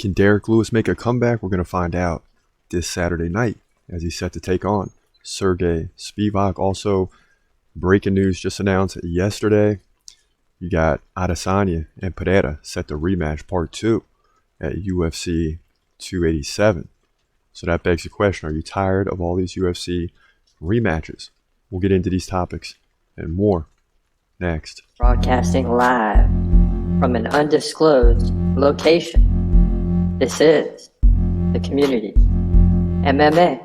Can Derek Lewis make a comeback? We're going to find out this Saturday night as he's set to take on Sergey Spivak. Also, breaking news just announced yesterday. You got Adesanya and Pereira set to rematch part 2 at UFC 287. So that begs the question, are you tired of all these UFC rematches? We'll get into these topics and more next. Broadcasting live from an undisclosed location. This is The Community MMA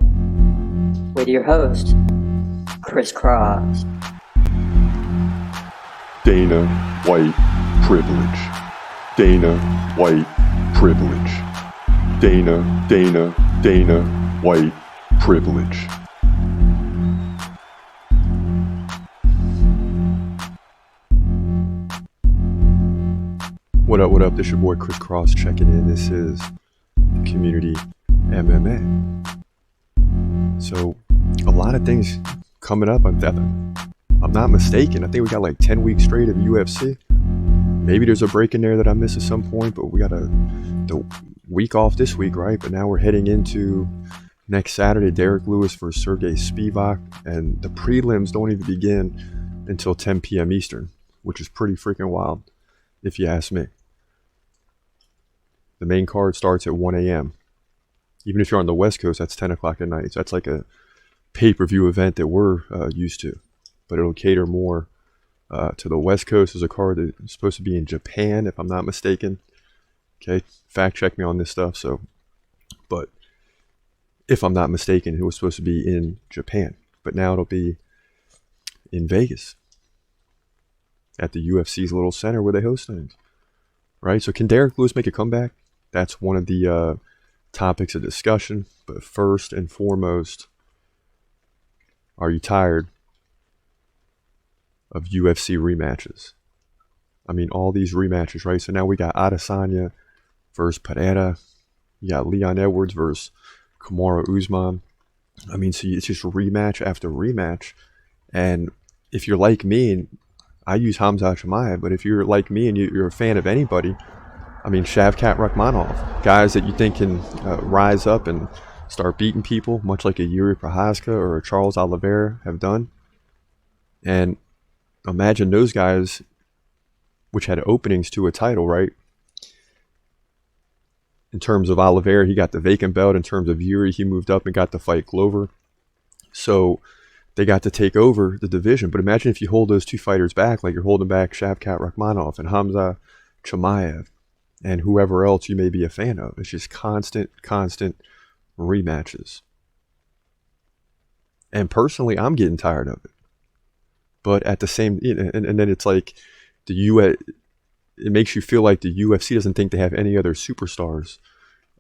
with your host, Chris Cross. Dana White privilege. Dana White privilege. Dana White privilege. What up? This your boy Chris Cross checking in. This is The Community MMA. So, a lot of things coming up. I'm not mistaken. I think we got like 10 weeks straight of UFC. Maybe there's a break in there that I missed at some point, but we got the week off this week, right? But now we're heading into next Saturday, Derek Lewis versus Sergey Spivak, and the prelims don't even begin until 10 p.m. Eastern, which is pretty freaking wild, if you ask me. The main card starts at 1 a.m. Even if you're on the West Coast, that's 10 o'clock at night. So that's like a pay-per-view event that we're used to. But it'll cater more to the West Coast. There's a card that's supposed to be in Japan, if I'm not mistaken. Okay, fact check me on this stuff. So, but if I'm not mistaken, it was supposed to be in Japan. But now it'll be in Vegas at the UFC's little center where they host things. Right? So can Derek Lewis make a comeback? That's one of the topics of discussion. But first and foremost, are you tired of UFC rematches? I mean, all these rematches, right? So now we got Adesanya versus Pereira. You got Leon Edwards versus Kamaru Usman. I mean, so it's just rematch after rematch. And if you're like me, and I use Hamza Chimaev, but if you're like me and you're a fan of anybody, I mean, Shavkat Rakhmonov, guys that you think can rise up and start beating people, much like a Yuri Prochazka or a Charles Oliveira have done. And imagine those guys, which had openings to a title, right? In terms of Oliveira, he got the vacant belt. In terms of Yuri, he moved up and got to fight Glover. So they got to take over the division. But imagine if you hold those two fighters back, like you're holding back Shavkat Rakhmonov and Hamza Chimaev and whoever else you may be a fan of. It's just constant rematches. And personally, I'm getting tired of it. But at the same, and then it's like it makes you feel like the UFC doesn't think they have any other superstars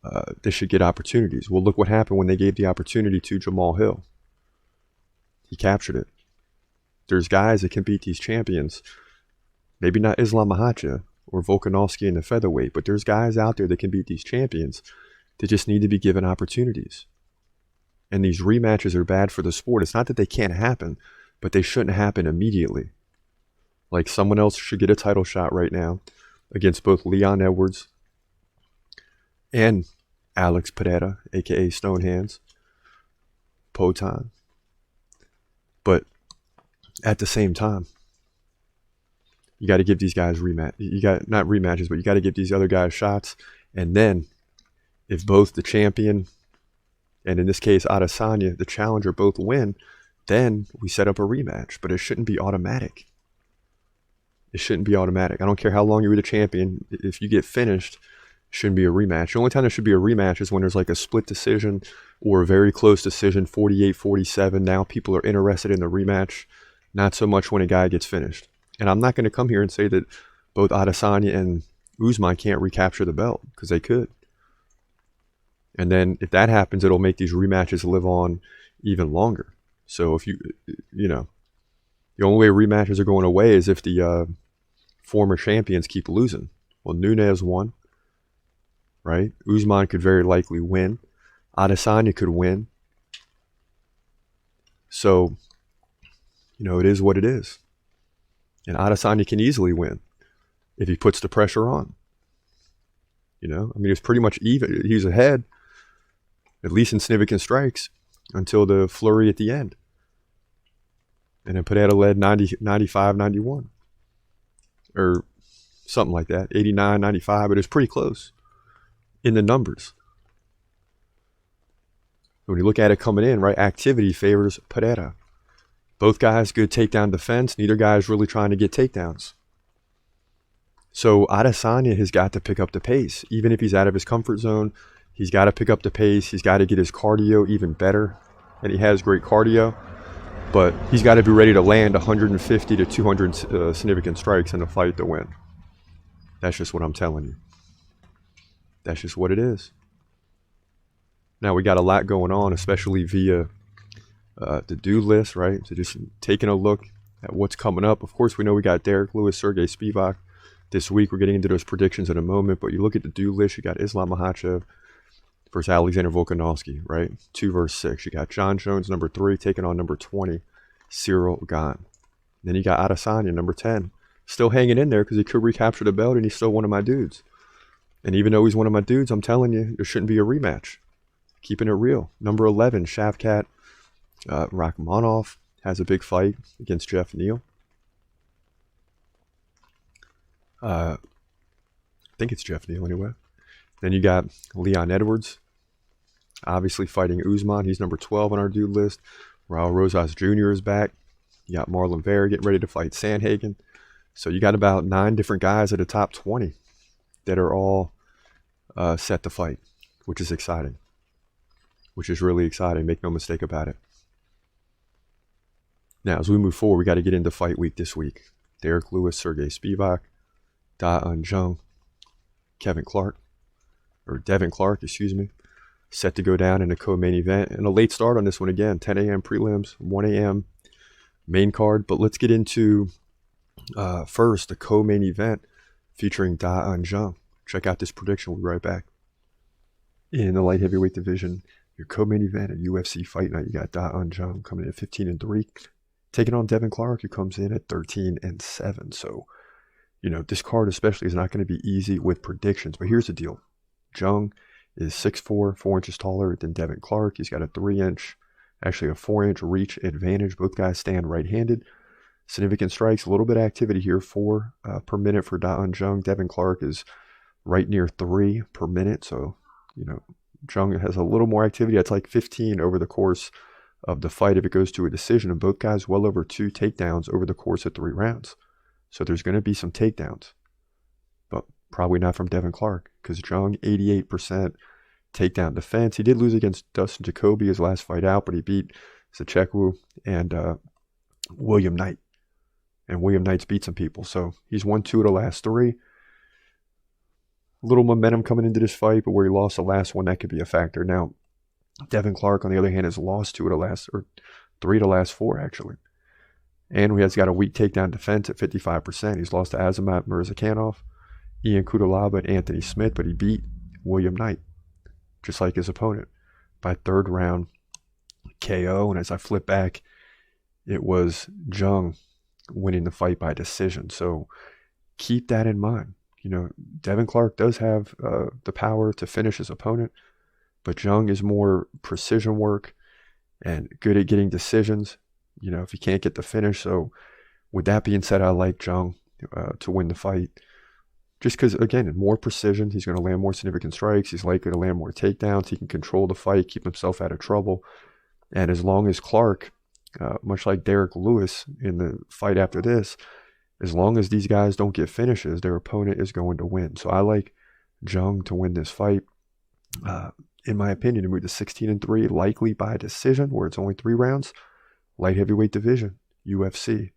that should get opportunities. Well, look what happened when they gave the opportunity to Jamal Hill. He captured it. There's guys that can beat these champions. Maybe not Islam Makhachev or Volkanovski in the featherweight, but there's guys out there that can beat these champions. They just need to be given opportunities. And these rematches are bad for the sport. It's not that they can't happen, but they shouldn't happen immediately. Like someone else should get a title shot right now against both Leon Edwards and Alex Pereira, aka Stonehands, Potan. But at the same time, you got to give these guys not rematches, but you got to give these other guys shots. And then if both the champion and in this case Adesanya, the challenger, both win, then we set up a rematch. But it shouldn't be automatic. It shouldn't be automatic. I don't care how long you were the champion. If you get finished, it shouldn't be a rematch. The only time there should be a rematch is when there's like a split decision or a very close decision, 48-47. Now people are interested in the rematch. Not so much when a guy gets finished. And I'm not going to come here and say that both Adesanya and Usman can't recapture the belt, because they could. And then if that happens, it'll make these rematches live on even longer. So if the only way rematches are going away is if the former champions keep losing. Well, Nunes won, right? Usman could very likely win. Adesanya could win. So, it is what it is. And Adesanya can easily win if he puts the pressure on. You know, I mean, it was pretty much even. He was ahead, at least in significant strikes, until the flurry at the end. And then Pereira led 90, 95, 91. Or something like that, 89, 95, but it was pretty close in the numbers. When you look at it coming in, right, activity favors Pereira. Both guys good takedown defense. Neither guy is really trying to get takedowns. So Adesanya has got to pick up the pace. Even if he's out of his comfort zone, he's got to pick up the pace. He's got to get his cardio even better. And he has great cardio. But he's got to be ready to land 150 to 200 significant strikes in a fight to win. That's just what I'm telling you. That's just what it is. Now we got a lot going on, especially via the do list, right? So just taking a look at what's coming up. Of course, we know we got Derek Lewis, Sergey Spivak this week. We're getting into those predictions in a moment, but you look at the do list, you got Islam Makhachev versus Alexander Volkanovski, right? 2 versus 6. You got John Jones, number 3, taking on number 20, Cyril Gane. Then you got Adesanya, number 10, still hanging in there because he could recapture the belt and he's still one of my dudes. And even though he's one of my dudes, I'm telling you, there shouldn't be a rematch. Keeping it real. Number 11, Shavkat Rakhmonov has a big fight against Jeff Neal. I think it's Jeff Neal anyway. Then you got Leon Edwards, obviously fighting Usman. He's number 12 on our dude list. Raul Rosas Jr. is back. You got Marlon Vera getting ready to fight Sandhagen. So you got about 9 different guys at the top 20 that are all set to fight, which is exciting. Which is really exciting. Make no mistake about it. Now, as we move forward, we got to get into fight week this week. Derek Lewis, Sergey Spivak, Da Un Jung, Devin Clark, set to go down in a co-main event. And a late start on this one again, 10 a.m. prelims, 1 a.m. main card. But let's get into first the co-main event featuring Da Un Jung. Check out this prediction. We'll be right back. In the light heavyweight division, your co-main event at UFC Fight Night, you got Da Un Jung coming in at 15-3, taking on Devin Clark, who comes in at 13-7. So, you know, this card especially is not going to be easy with predictions. But here's the deal: Jung is 6'4", 4 inches taller than Devin Clark. He's got a 4-inch reach advantage. Both guys stand right-handed. Significant strikes, a little bit of activity here, 4 per minute for Da Un Jung. Devin Clark is right near 3 per minute. So, you know, Jung has a little more activity. It's like 15 over the course of the fight if it goes to a decision. And both guys well over 2 takedowns over the course of 3 rounds. So there's going to be some takedowns. But probably not from Devin Clark, because Jung, 88% takedown defense. He did lose against Dustin Jacoby his last fight out, but he beat Sechekwu and William Knight. And William Knight's beat some people. So he's won 2 of the last 3. A little momentum coming into this fight, but where he lost the last one, that could be a factor. Now, Devin Clark, on the other hand, has lost 3 of the last 4, actually. And he has got a weak takedown defense at 55%. He's lost to Azamat Murzakanov, Ian Kudalaba, and Anthony Smith, but he beat William Knight, just like his opponent, by 3rd round KO. And as I flip back, it was Jung winning the fight by decision. So keep that in mind. You know, Devin Clark does have the power to finish his opponent, but Jung is more precision work and good at getting decisions, you know, if he can't get the finish. So with that being said, I like Jung to win the fight. Just because, again, more precision, he's going to land more significant strikes. He's likely to land more takedowns. He can control the fight, keep himself out of trouble. And as long as Clark, much like Derek Lewis in the fight after this, as long as these guys don't get finishes, their opponent is going to win. So I like Jung to win this fight. In my opinion, to move to 16-3, likely by decision, where it's only 3 rounds. Light heavyweight division, UFC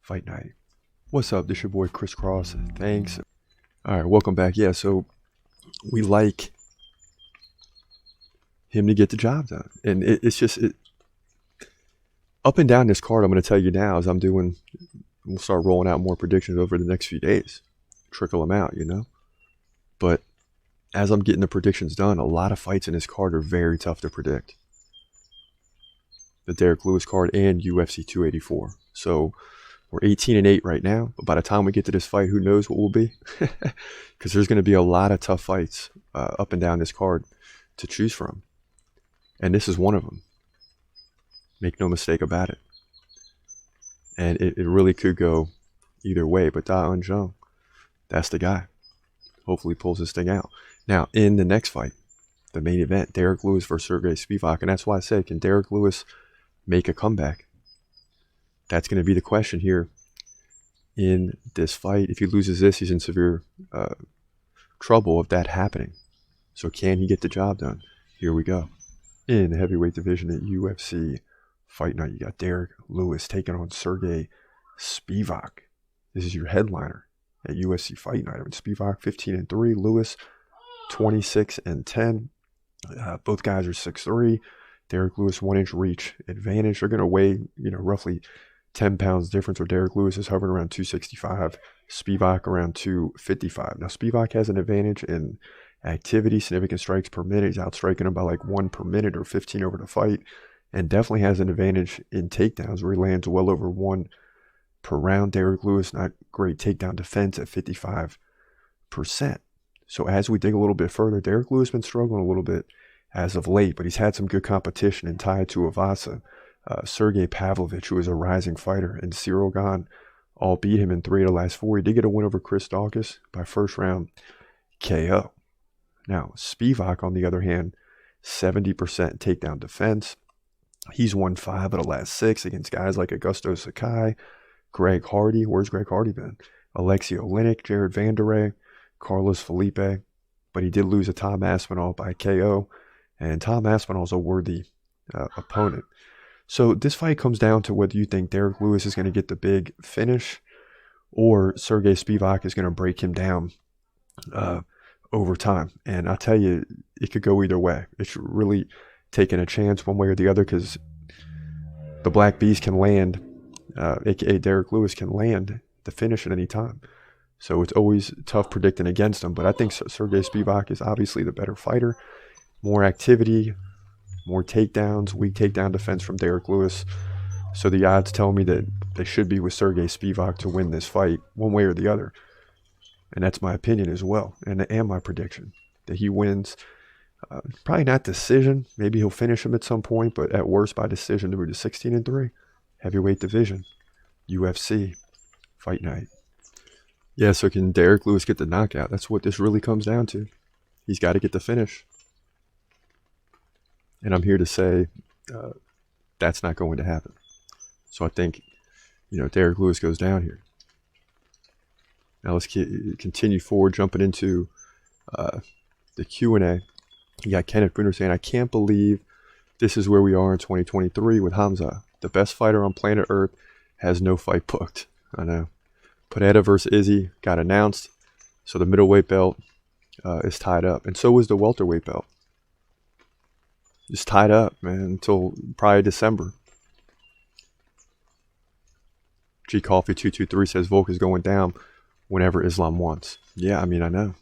Fight Night. What's up? This is your boy Chris Cross. Thanks. All right, welcome back. Yeah, so we like him to get the job done. And it's just up and down this card, I'm going to tell you now, as we'll start rolling out more predictions over the next few days. Trickle them out, you know. But as I'm getting the predictions done, a lot of fights in this card are very tough to predict. The Derek Lewis card and UFC 284. So We're 18-8 right now, but by the time we get to this fight, who knows what we'll be? Because there's going to be a lot of tough fights up and down this card to choose from. And this is one of them. Make no mistake about it. And it really could go either way, but Da Un Jung, that's the guy. Hopefully pulls this thing out. Now, in the next fight, the main event, Derek Lewis versus Sergey Spivak, and that's why I said, can Derek Lewis make a comeback? That's going to be the question here in this fight. If he loses this, he's in severe trouble of that happening. So can he get the job done? Here we go. In the heavyweight division at UFC Fight Night, you got Derek Lewis taking on Sergey Spivak. This is your headliner at UFC Fight Night. I mean, Spivak 15-3, Lewis 26-10. Both guys are 6'3". Derek Lewis 1-inch reach advantage. They're going to weigh, roughly 10 pounds difference, where Derek Lewis is hovering around 265, Spivak around 255. Now, Spivak has an advantage in activity, significant strikes per minute. He's outstriking him by like 1 per minute or 15 over the fight, and definitely has an advantage in takedowns, where he lands well over 1 per round. Derek Lewis, not great takedown defense at 55%. So as we dig a little bit further, Derek Lewis has been struggling a little bit as of late, but he's had some good competition in Tai Tuivasa, Sergey Pavlovich, who is a rising fighter, and Cyril Gane all beat him in 3 of the last 4. He did get a win over Chris Daukaus by first round KO. Now, Spivak, on the other hand, 70% takedown defense. He's won 5 of the last 6 against guys like Augusto Sakai, Greg Hardy. Where's Greg Hardy been? Alexei Oleinik, Jared Vanderay, Carlos Felipe. But he did lose to Tom Aspinall by KO, and Tom Aspinall is a worthy opponent. So this fight comes down to whether you think Derek Lewis is going to get the big finish, or Sergey Spivak is going to break him down over time. And I'll tell you, it could go either way. It's really taking a chance one way or the other, because the Black Beast can land, aka Derek Lewis can land the finish at any time. So it's always tough predicting against him. But I think Sergey Spivak is obviously the better fighter. More activity, more takedowns, weak takedown defense from Derek Lewis. So the odds tell me that they should be with Sergey Spivak to win this fight one way or the other. And that's my opinion as well, and my prediction, that he wins. Probably not decision. Maybe he'll finish him at some point, but at worst by decision to move to 16-3. Heavyweight division, UFC Fight Night. Yeah, so can Derek Lewis get the knockout? That's what this really comes down to. He's got to get the finish. And I'm here to say that's not going to happen. So I think, Derek Lewis goes down here. Now let's continue forward, jumping into the Q&A. You got Kenneth Bruner saying, I can't believe this is where we are in 2023 with Hamza. The best fighter on planet Earth has no fight booked. I know. Pereira versus Izzy got announced. So the middleweight belt is tied up. And so is the welterweight belt. It's tied up, man, until probably December. G Coffee 223 says Volk is going down whenever Islam wants. Yeah, I mean, I know.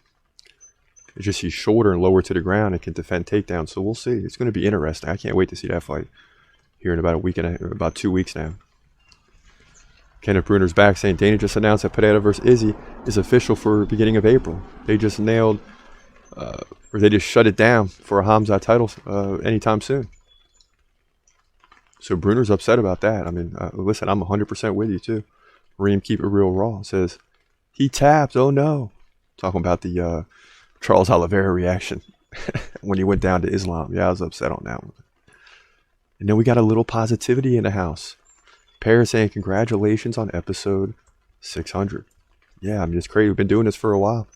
It's just he's shorter and lower to the ground and can defend takedowns. So we'll see. It's going to be interesting. I can't wait to see that fight here in about 2 weeks now. Kenneth Bruner's back saying Dana just announced that Pereira versus Izzy is official for beginning of April. They just nailed, or they just shut it down for a Hamza title anytime soon. So Bruner's upset about that. I mean, listen, I'm 100% with you too. Reem Keep It Real Raw says, he tapped, oh no. Talking about the Charles Oliveira reaction when he went down to Islam. Yeah, I was upset on that one. And then we got a little positivity in the house. Paris saying congratulations on episode 600. Yeah, I mean, it's crazy. We've been doing this for a while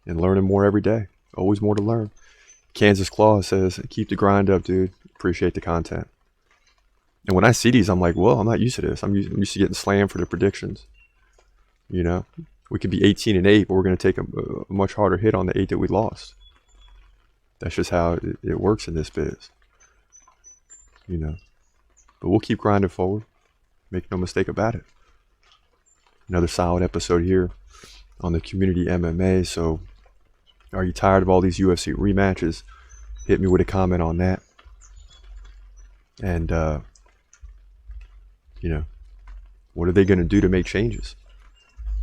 and learning more every day. Always more to learn. Kansas Claw says, keep the grind up, dude. Appreciate the content. And when I see these, I'm like, well, I'm not used to this. I'm used to getting slammed for the predictions. We could be 18-8, but we're going to take a much harder hit on the 8 that we lost. That's just how it works in this biz. But we'll keep grinding forward. Make no mistake about it. Another solid episode here on the Community MMA. So, are you tired of all these UFC rematches? Hit me with a comment on that. And, What are they going to do to make changes?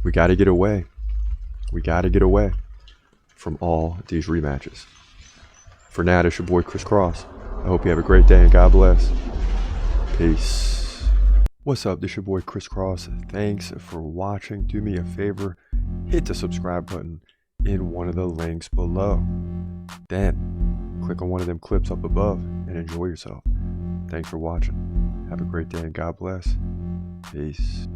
We got to get away. We got to get away from all these rematches. For now, it's your boy Chris Cross. I hope you have a great day and God bless. Peace. What's up? This is your boy Chris Cross. Thanks for watching. Do me a favor, hit the subscribe button in one of the links below. Then click on one of them clips up above and enjoy yourself. Thanks for watching. Have a great day and God bless. Peace.